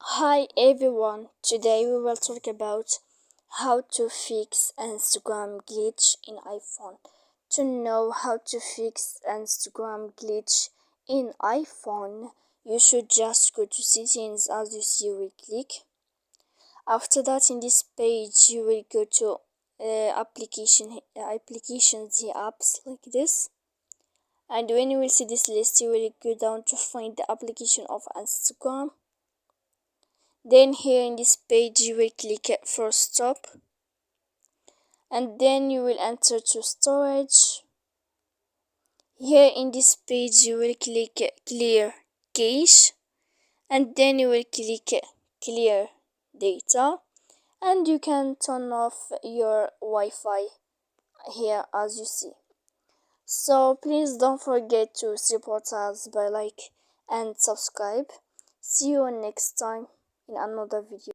Hi everyone, today we will talk about how to fix Instagram glitch in iPhone. To know how to fix Instagram glitch in iPhone, you should just go to settings. As you see, we click. After that, in this page you will go to applications, the apps like this, and when you will see this list you will go down to find the application of Instagram. Then here in this page you will click for stop, and then you will enter to storage. Here in this page you will click clear cache, and then you will click clear data, and you can turn off your Wi-Fi here as you see. So please don't forget to support us by like and subscribe. See you next time in another video.